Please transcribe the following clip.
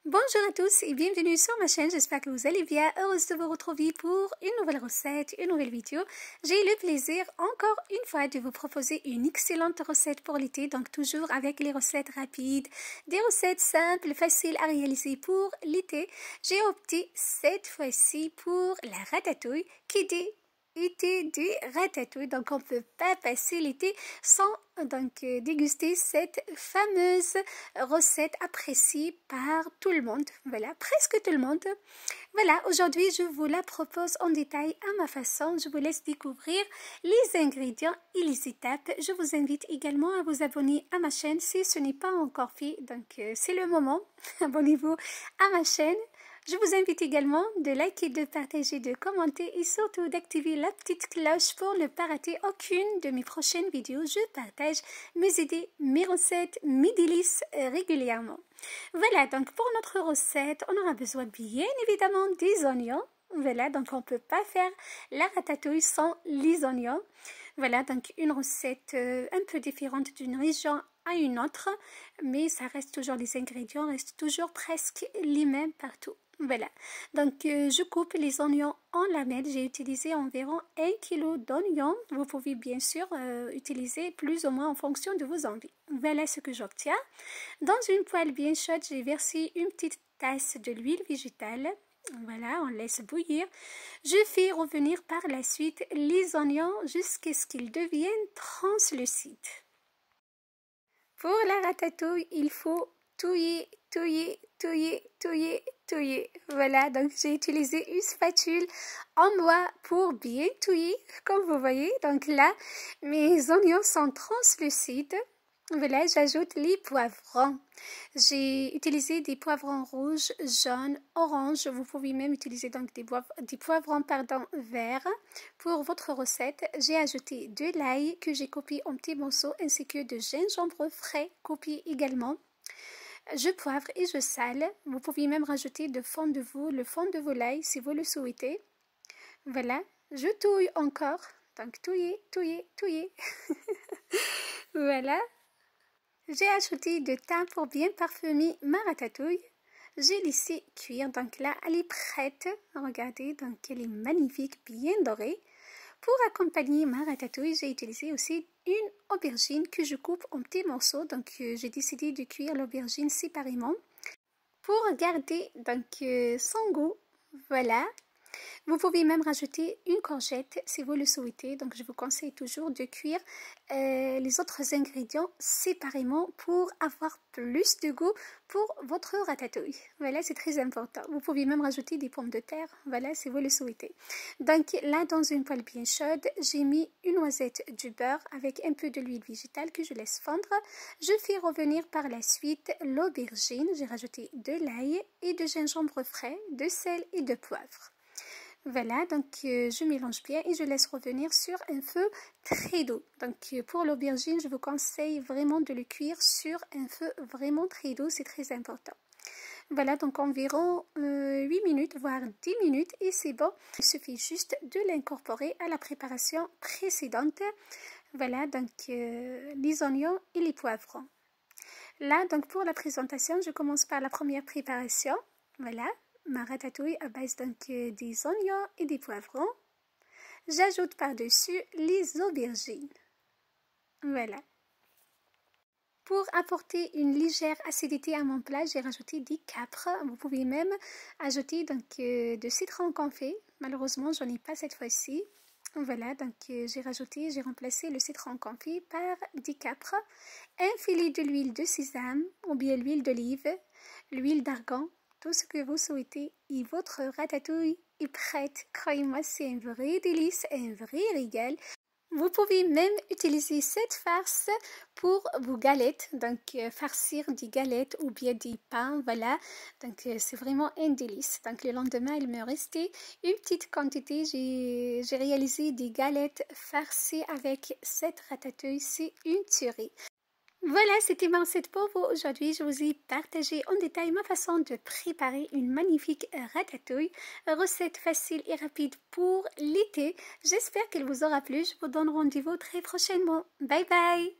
Bonjour à tous et bienvenue sur ma chaîne, j'espère que vous allez bien, heureuse de vous retrouver pour une nouvelle recette, une nouvelle vidéo. J'ai le plaisir encore une fois de vous proposer une excellente recette pour l'été, donc toujours avec les recettes rapides, des recettes simples, faciles à réaliser pour l'été. J'ai opté cette fois-ci pour la ratatouille qui dit été du ratatouille, donc on ne peut pas passer l'été sans déguster cette fameuse recette appréciée par tout le monde, voilà, presque tout le monde. Voilà, aujourd'hui je vous la propose en détail à ma façon, je vous laisse découvrir les ingrédients et les étapes. Je vous invite également à vous abonner à ma chaîne si ce n'est pas encore fait, donc c'est le moment, abonnez-vous à ma chaîne. Je vous invite également de liker, de partager, de commenter et surtout d'activer la petite cloche pour ne pas rater aucune de mes prochaines vidéos. Je partage mes idées, mes recettes, mes délices régulièrement. Voilà, donc pour notre recette, on aura besoin bien évidemment des oignons. Voilà, donc on ne peut pas faire la ratatouille sans les oignons. Voilà, donc une recette un peu différente d'une région à une autre, mais ça reste toujours, les ingrédients restent toujours presque les mêmes partout. Voilà, donc je coupe les oignons en lamelles. J'ai utilisé environ 1 kg d'oignons. Vous pouvez bien sûr utiliser plus ou moins en fonction de vos envies. Voilà ce que j'obtiens. Dans une poêle bien chaude, j'ai versé une petite tasse de l'huile végétale. Voilà, on laisse bouillir. Je fais revenir par la suite les oignons jusqu'à ce qu'ils deviennent translucides. Pour la ratatouille, il faut touiller. Voilà, donc j'ai utilisé une spatule en bois pour bien touiller, comme vous voyez. Donc là, mes oignons sont translucides. Voilà, j'ajoute les poivrons. J'ai utilisé des poivrons rouges, jaunes, oranges. Vous pouvez même utiliser donc des poivrons verts. Pour votre recette, j'ai ajouté de l'ail que j'ai coupé en petits morceaux ainsi que de gingembre frais coupé également. Je poivre et je sale. Vous pouvez même rajouter le fond de volaille si vous le souhaitez. Voilà, je touille encore. Donc touiller. Voilà. J'ai ajouté de thym pour bien parfumer ma ratatouille. J'ai laissé cuire, donc là elle est prête. Regardez, donc elle est magnifique, bien dorée. Pour accompagner ma ratatouille, j'ai utilisé aussi une aubergine que je coupe en petits morceaux. Donc j'ai décidé de cuire l'aubergine séparément pour garder donc son goût. Voilà. Vous pouvez même rajouter une courgette si vous le souhaitez. Donc je vous conseille toujours de cuire les autres ingrédients séparément pour avoir plus de goût pour votre ratatouille. Voilà, c'est très important. Vous pouvez même rajouter des pommes de terre, voilà, si vous le souhaitez. Donc là, dans une poêle bien chaude, j'ai mis une noisette, du beurre avec un peu de l'huile végétale que je laisse fondre. Je fais revenir par la suite l'aubergine. J'ai rajouté de l'ail et de gingembre frais, de sel et de poivre. Voilà, donc je mélange bien et je laisse revenir sur un feu très doux. Donc pour l'aubergine, je vous conseille vraiment de le cuire sur un feu vraiment très doux, c'est très important. Voilà, donc environ 8 minutes, voire 10 minutes et c'est bon. Il suffit juste de l'incorporer à la préparation précédente. Voilà, donc les oignons et les poivrons. Là, donc pour la présentation, je commence par la première préparation. Voilà. Ma ratatouille à base des oignons et des poivrons. J'ajoute par-dessus les aubergines. Voilà. Pour apporter une légère acidité à mon plat, j'ai rajouté des capres. Vous pouvez même ajouter de citron confit. Malheureusement, j'en ai pas cette fois-ci. Voilà, donc j'ai remplacé le citron confit par des capres, un filet de l'huile de sésame ou bien l'huile d'olive, l'huile d'argan. Tout ce que vous souhaitez et votre ratatouille est prête. Croyez-moi, c'est un vrai délice, un vrai régal. Vous pouvez même utiliser cette farce pour vos galettes, donc farcir des galettes ou bien des pains, voilà. Donc c'est vraiment un délice. Donc le lendemain, il me restait une petite quantité. J'ai réalisé des galettes farcies avec cette ratatouille, c'est une tuerie. Voilà, c'était ma recette pour vous aujourd'hui. Je vous ai partagé en détail ma façon de préparer une magnifique ratatouille. Recette facile et rapide pour l'été. J'espère qu'elle vous aura plu. Je vous donne rendez-vous très prochainement. Bye bye!